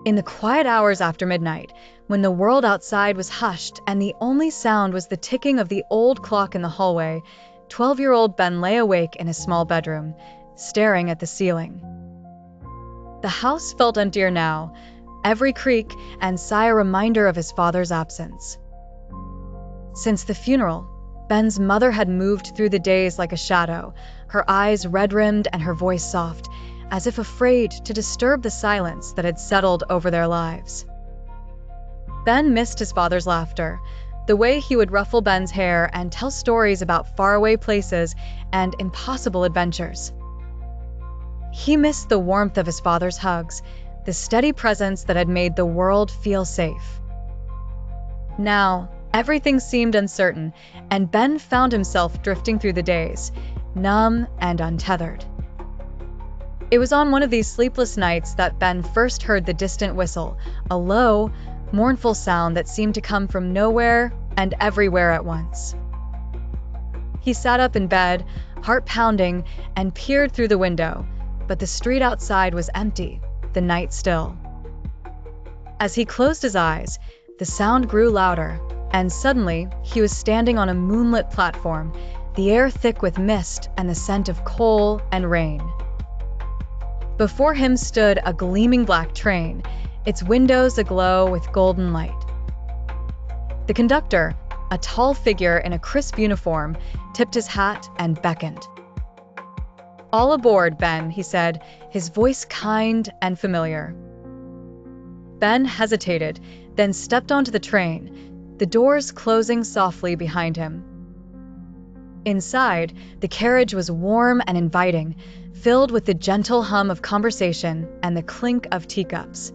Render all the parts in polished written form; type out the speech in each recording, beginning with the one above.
In the quiet hours after midnight, when the world outside was hushed and the only sound was the ticking of the old clock in the hallway, 12-year-old Ben lay awake in his small bedroom, staring at the ceiling. The house felt emptier now, every creak and sigh a reminder of his father's absence. Since the funeral, Ben's mother had moved through the days like a shadow, her eyes red-rimmed and her voice soft, as if afraid to disturb the silence that had settled over their lives. Ben missed his father's laughter, the way he would ruffle Ben's hair and tell stories about faraway places and impossible adventures. He missed the warmth of his father's hugs, the steady presence that had made the world feel safe. Now, everything seemed uncertain, and Ben found himself drifting through the days, numb and untethered. It was on one of these sleepless nights that Ben first heard the distant whistle, a low, mournful sound that seemed to come from nowhere and everywhere at once. He sat up in bed, heart pounding, and peered through the window, but the street outside was empty, the night still. As he closed his eyes, the sound grew louder, and suddenly he was standing on a moonlit platform, the air thick with mist and the scent of coal and rain. Before him stood a gleaming black train, its windows aglow with golden light. The conductor, a tall figure in a crisp uniform, tipped his hat and beckoned. "All aboard, Ben," he said, his voice kind and familiar. Ben hesitated, then stepped onto the train, the doors closing softly behind him. Inside, the carriage was warm and inviting, filled with the gentle hum of conversation and the clink of teacups.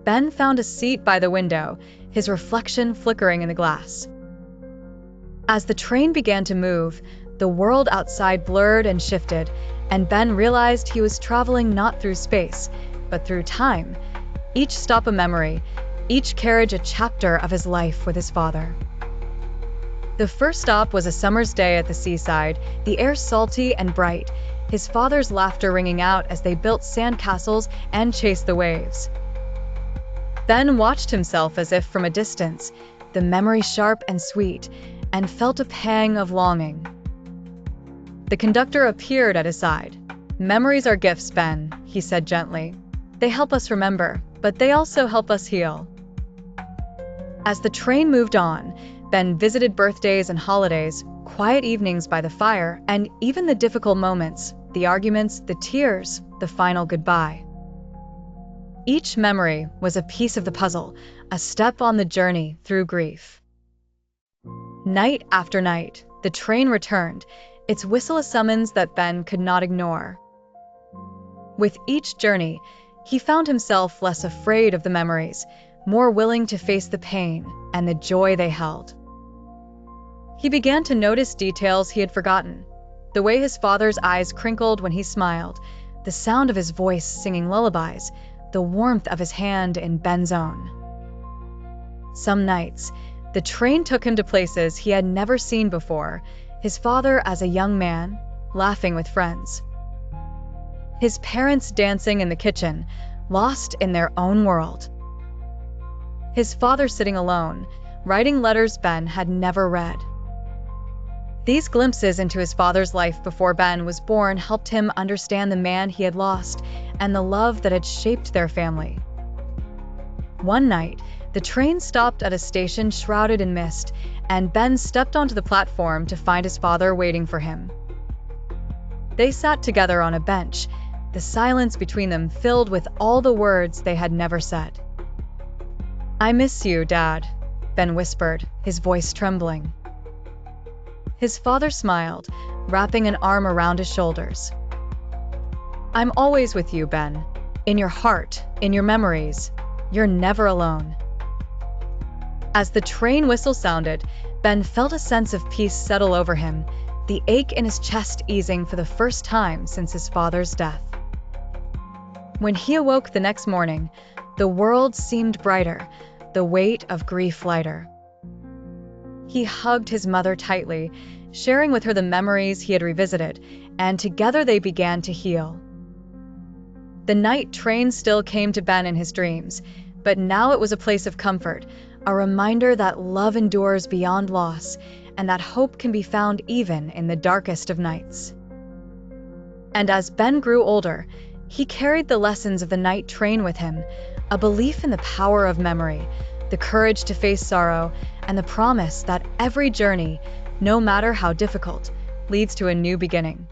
Ben found a seat by the window, his reflection flickering in the glass. As the train began to move, the world outside blurred and shifted, and Ben realized he was traveling not through space, but through time, each stop a memory, each carriage a chapter of his life with his father. The first stop was a summer's day at the seaside, the air salty and bright, his father's laughter ringing out as they built sandcastles and chased the waves. Ben watched himself as if from a distance, the memory sharp and sweet, and felt a pang of longing. The conductor appeared at his side. "Memories are gifts, Ben," he said gently. "They help us remember, but they also help us heal." As the train moved on, Ben visited birthdays and holidays, quiet evenings by the fire, and even the difficult moments, the arguments, the tears, the final goodbye. Each memory was a piece of the puzzle, a step on the journey through grief. Night after night, the train returned, its whistle a summons that Ben could not ignore. With each journey, he found himself less afraid of the memories, more willing to face the pain and the joy they held. He began to notice details he had forgotten, the way his father's eyes crinkled when he smiled, the sound of his voice singing lullabies, the warmth of his hand in Ben's own. Some nights, the train took him to places he had never seen before, his father as a young man, laughing with friends. His parents dancing in the kitchen, lost in their own world. His father sitting alone, writing letters Ben had never read. These glimpses into his father's life before Ben was born helped him understand the man he had lost and the love that had shaped their family. One night, the train stopped at a station shrouded in mist, and Ben stepped onto the platform to find his father waiting for him. They sat together on a bench, the silence between them filled with all the words they had never said. "I miss you, Dad," Ben whispered, his voice trembling. His father smiled, wrapping an arm around his shoulders. "I'm always with you, Ben. In your heart, in your memories. You're never alone." As the train whistle sounded, Ben felt a sense of peace settle over him, the ache in his chest easing for the first time since his father's death. When he awoke the next morning, the world seemed brighter, the weight of grief lighter. He hugged his mother tightly, sharing with her the memories he had revisited, and together they began to heal. The night train still came to Ben in his dreams, but now it was a place of comfort, a reminder that love endures beyond loss, and that hope can be found even in the darkest of nights. And as Ben grew older, he carried the lessons of the night train with him, a belief in the power of memory, the courage to face sorrow, and the promise that every journey, no matter how difficult, leads to a new beginning.